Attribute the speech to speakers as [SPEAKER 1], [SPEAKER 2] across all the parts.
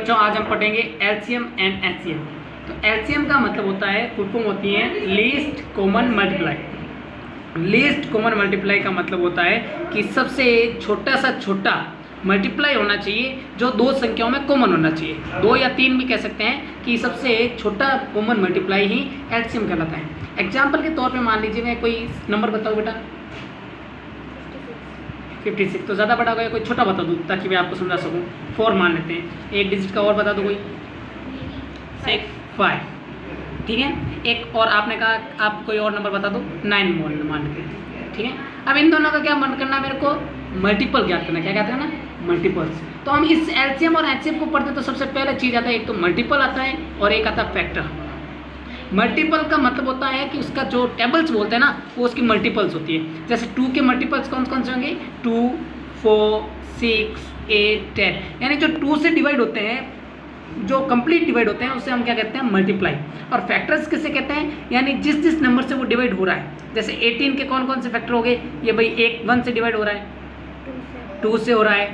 [SPEAKER 1] बच्चों आज हम पढ़ेंगे एलसीएम एंड एचसीएम। तो एलसीएम का मतलब होता है, फुल फॉर्म होती है least common multiply. Least common multiply का मतलब होता है कि सबसे छोटा सा छोटा मल्टीप्लाई होना चाहिए जो दो संख्याओं में कॉमन होना चाहिए। 2 या 3 भी कह सकते हैं कि सबसे छोटा कॉमन मल्टीप्लाई ही एलसीएम कहलाता है। एग्जाम्पल के तौर पे मान लीजिए, मैं कोई नंबर बताऊँ बेटा, 56। तो ज़्यादा बड़ा हो गया, कोई छोटा बता दूँ ताकि मैं आपको समझा सकूँ। 4 मान लेते हैं, एक डिजिट का और बता दो कोई, 5। ठीक है, एक और आपने कहा आप कोई और नंबर बता दो, 9 मान लेते हैं। ठीक है, अब इन दोनों का क्या मन करना, मेरे को मल्टीपल ज्ञात करना। क्या कहते हैं ना, मल्टीपल्स। तो हम इस एलसीएम और एचसीएम को पढ़ते तो सबसे पहले चीज़ आता है, एक तो मल्टीपल आता है और एक आता है फैक्टर। मल्टीपल का मतलब होता है कि उसका जो टेबल्स बोलते हैं ना, वो उसकी मल्टीपल्स होती है। जैसे 2 के मल्टीपल्स कौन कौन से होंगे, 2, 4, 6, 8, 10। यानी जो 2 से डिवाइड होते हैं, जो कंप्लीट डिवाइड होते हैं, उसे हम क्या कहते हैं, मल्टीप्लाई। और फैक्टर्स किसे कहते हैं, यानी जिस जिस नंबर से वो डिवाइड हो रहा है। जैसे 18 के कौन कौन से फैक्टर हो गए, ये भाई 1 से डिवाइड हो रहा है, 2 से हो रहा है,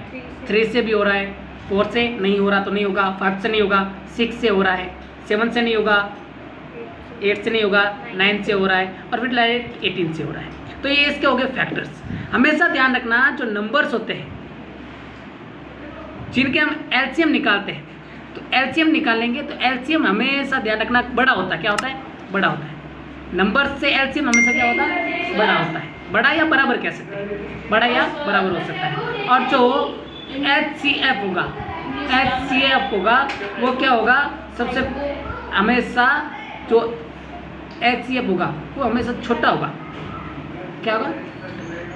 [SPEAKER 1] 3 से भी हो रहा है, 4 से नहीं हो रहा तो नहीं होगा, 5 से नहीं होगा, 6 से हो रहा है, 7 से नहीं होगा, 8 से नहीं होगा, 9 से हो रहा है, और फिर डायरेक्ट 18 से हो रहा है। तो ये इसके हो गए फैक्टर्स। हमेशा ध्यान रखना, जो नंबर्स होते हैं जिनके हम एलसीएम निकालते हैं, तो एलसीएम निकालेंगे तो एलसीएम हमेशा ध्यान रखना बड़ा होता है। क्या होता है, बड़ा होता है। नंबर से एलसीएम हमेशा क्या होता है, बड़ा होता है। बड़ा या बराबर कह सकते हैं, बड़ा या बराबर हो सकता है। और जो एचसीएफ होगा, एचसीएफ होगा वो क्या होगा, सबसे हमेशा जो एचसीएफ होगा वो हमेशा छोटा होगा। क्या होगा,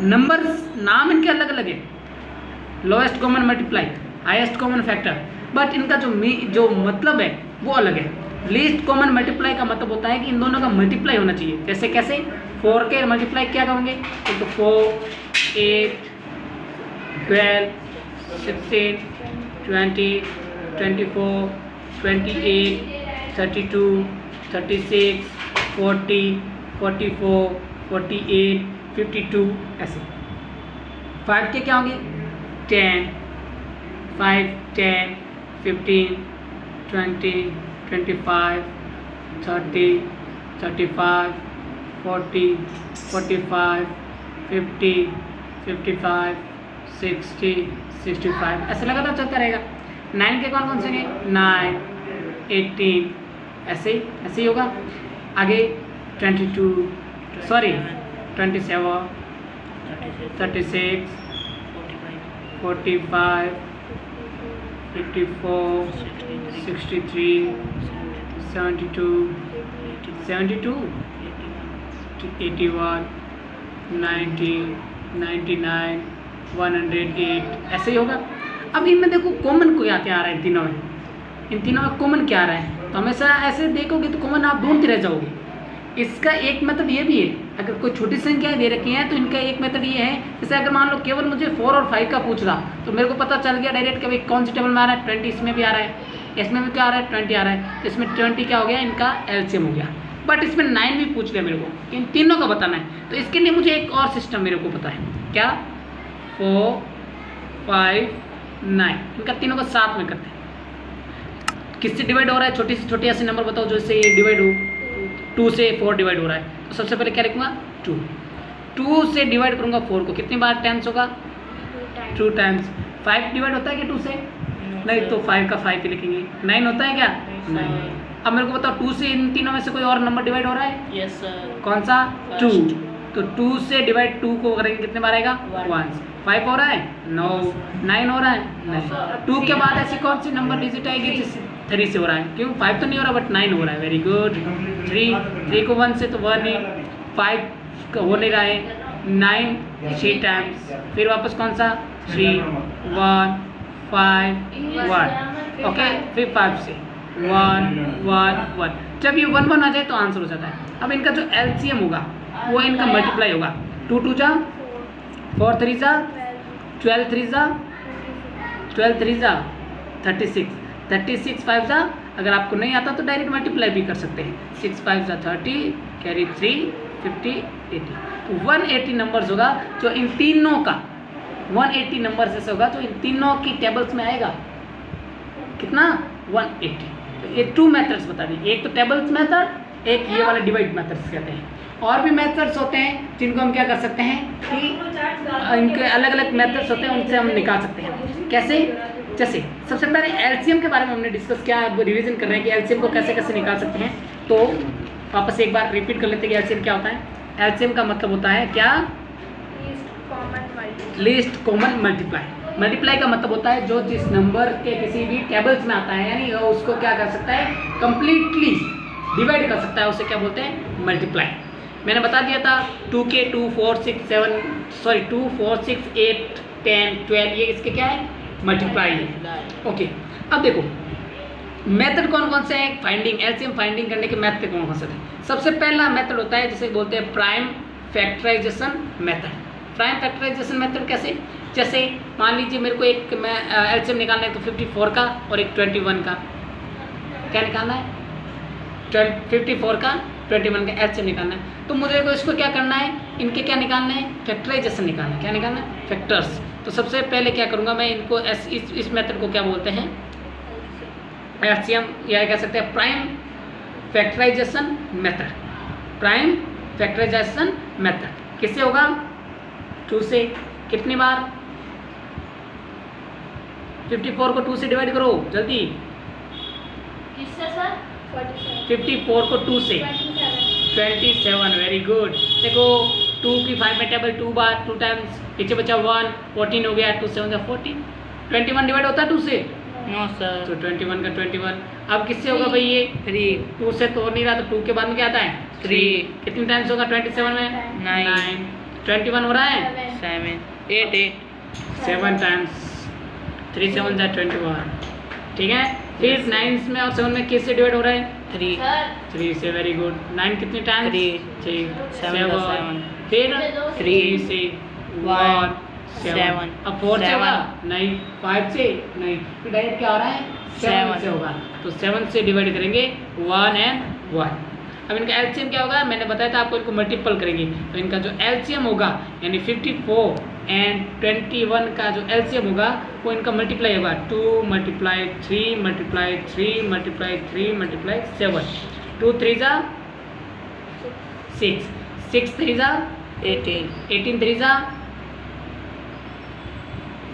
[SPEAKER 1] नंबर्स नाम इनके अलग अलग है, lowest common multiply, highest common factor, but इनका जो मतलब है वो अलग है। लीस्ट कॉमन मल्टीप्लाई का मतलब होता है कि इन दोनों का मल्टीप्लाई होना चाहिए। जैसे कैसे, 4 के मल्टीप्लाई क्या कहोगे, तो 4, 8, 12, 16, 20, 24, 28, 32, 36, 40, 44, 48, 52 ऐसे। 5 के क्या होंगे, 10, 5, 10, 15, 20, 25, 30, 35, 40, 45, 50, 55, 60, 65 ऐसे लगातार चलता रहेगा। 9 के कौन कौन से हैं, 9, 18 ऐसे ही होगा। आगे 22, सॉरी 27, 36, 45, 54, 63, 72, 81, 90, 99, 108 ऐसे ही होगा। अब इनमें देखो कॉमन क्या क्या आ रहा है, इन तीनों में कॉमन क्या आ रहा है। तो हमेशा ऐसे देखोगे तो कॉमन आप ढूंढते रह जाओगे। इसका एक मेथड ये भी है, अगर कोई छोटी संख्याएं दे रखी हैं तो इनका एक मेथड ये है, जैसे अगर मान लो केवल मुझे 4 और 5 का पूछ रहा, तो मेरे को पता चल गया डायरेक्ट कि भाई कौन सी टेबल में आ रहा है, 20 इसमें भी आ रहा है, इसमें भी क्या आ रहा है, 20 आ रहा है। तो इसमें 20 क्या हो गया, इनका एलसीएम हो गया। बट इसमें 9 भी पूछ लिया मेरे को, इन तीनों का बताना है। तो इसके लिए मुझे एक और सिस्टम मेरे को पता है, क्या, 4, 5, 9 इनका तीनों को साथ में करते हैं। किससे डिवाइड हो रहा है, छोटी से छोटी ऐसे नंबर बताओ जो इससे ये डिवाइड हो, 2 से 4 डिवाइड हो रहा है। तो सबसे पहले क्या लिखूंगा, 2 से डिवाइड करूंगा 4 को, कितनी बार टाइम्स होगा, 2 टाइम्स। 5 डिवाइड होता है क्या 2 से, नहीं, तो 5 का 5 ही लिखेंगे। 9 होता है क्या, नहीं। अब मेरे को बताओ 2 से इन तीनों में से कोई और नंबर डिवाइड हो रहा है,
[SPEAKER 2] यस सर,
[SPEAKER 1] कौन सा, 2। तो 2 से डिवाइड 2 को करेंगे कितने बार आएगा, 1। 5 हो रहा है, 9। 9 हो रहा है, नहीं। 2 के बाद ऐसी कौन सी नंबर डिजिट आएगी जिससे 3 से हो रहा है, क्यों, 5 तो नहीं हो रहा बट 9 हो रहा है, वेरी गुड। 3 को 1 से तो 1 ही, 5 का हो नहीं रहा है, 9 6 टाइम्स, फिर वापस कौन सा, 3, 1, 5, 1, ओके, फिर 5 से 1, 1, 1। जब ये 1, 1 आ जाए तो आंसर हो जाता है। अब इनका जो एलसीएम होगा वो इनका मल्टीप्लाई होगा, 2 2 जा, 4 3 जा, 12 3 जा, 12 3 जा, 36, 36 5 जा। अगर आपको नहीं आता तो डायरेक्ट मल्टीप्लाई भी कर सकते हैं, 6 5 जा 30, कैरी 3, 50, 80। तो 180 नंबर्स होगा जो इन तीनों का, 180 नंबर्स ऐसे होगा जो इन तीनों की टेबल्स में आएगा। कितना 180। तो ये 2 मेथड्स बता दी, एक तो टेबल्स मेथड, एक ये वाला डिवाइड मेथड्स कहते हैं। और भी मेथड्स होते हैं जिनको हम क्या कर सकते हैं कि इनके अलग अलग मेथड्स होते हैं, उनसे हम निकाल सकते हैं। कैसे? जैसे सबसे पहले एलसीएम के बारे में हमने डिस्कस किया, अब रिवीजन कर रहे हैं कि एलसीएम को कैसे कैसे निकाल सकते हैं। तो वापस एक बार रिपीट कर लेते हैं कि एलसीएम क्या होता है। एलसीएम का मतलब होता है क्या? Least common multiply. मल्टीप्लाई का मतलब होता है जो जिस नंबर के किसी भी टेबल्स में आता है, यानी उसको क्या कर सकता है, कंप्लीटली डिवाइड कर सकता है, उसे क्या बोलते हैं? मल्टीप्लाई। मैंने बता दिया था 2k 2 4 6 7 सॉरी 2 4 6 8 10 12 ये इसके क्या है? मल्टीप्लाई है। ओके, अब देखो मेथड कौन कौन से हैं फाइंडिंग, एलसीएम फाइंडिंग करने के मेथड कौन कौन से हैं। सबसे पहला मेथड होता है जिसे बोलते हैं prime factorization method. Prime factorization method कैसे? जैसे मान लीजिए मेरे को एक मैं एलसीएम निकालना है तो 54 का और एक 21 का क्या निकालना है, 54 का 21 का एलसीएम निकालना है। तो मुझे को इसको क्या करना है, इनके क्या निकालना है? फैक्टराइजेशन निकालना है। क्या निकालना है? फैक्टर्स। तो सबसे पहले क्या करूँगा मैं, इनको इस मेथड को क्या बोलते हैं? एलसीएम, या कह सकते हैं prime factorization method. Prime factorization method किससे होगा? 2 से। कितनी बार? 54 को 2 से डिवाइड करो जल्दी।
[SPEAKER 2] किससे सर?
[SPEAKER 1] 54 को 2 से 27। Very good. देखो 2 की 5 में टेबल 2 बार 2 टाइम्स, पीछे बचा 1, 14 हो गया, 2 7 जा 14। 21 डिवाइड होता है 2 से?
[SPEAKER 2] No sir.
[SPEAKER 1] तो 21 का 21 अब किससे होगा भाई? ये 3। 2 से तो हो नहीं रहा, तो 2 के बाद में क्या आता है? 3। कितनी टाइम्स होगा 27 में? 9। 21 हो रहा है?
[SPEAKER 2] 7 8
[SPEAKER 1] 7 टाइम्स 3 7 जा 21। ठीक है, फिर 9 में और 7 में किससे डिवाइड हो रहा है? 3 से। Very good. 9 कितनी टाइम्स? 3 7। फिर 3 से 1 7। अब 4 से होगा? नहीं। 5 से? नहीं। फिर डायरेक्ट क्या हो रहा है? 7 से होगा। तो 7 से डिवाइड करेंगे 1 and 1। अब इनका एलसीएम क्या होगा? मैंने बताया था आपको, इनको मल्टीपल करेंगे तो इनका जो एलसीएम होगा यानी 54 एंड 21 का जो एलसीएम होगा वो इनका मल्टीप्लाई होगा 2 मल्टीप्लाई 3 मल्टीप्लाई 3 मल्टीप्लाई 3 मल्टीप्लाई 7। 2 3 जा 6, 6 3 जा 18, 18 3 जा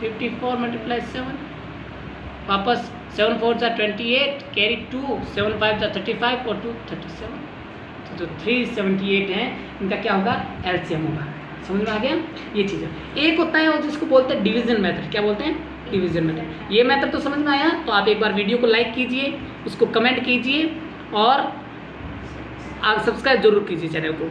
[SPEAKER 1] 54 मल्टीप्लाई 7। वापस 7 4 जा 28, कैरी 2, 7 5 जा 35 और 2 37। तो 378 है इनका क्या होगा? एलसीएम होगा। समझ में आ गया? ये चीज़ है। एक होता है और जिसको बोलते हैं डिवीजन मेथड। क्या बोलते हैं? Division method. ये मेथड तो समझ में आया, तो आप एक बार वीडियो को लाइक कीजिए, उसको कमेंट कीजिए और आप सब्सक्राइब जरूर कीजिए चैनल को।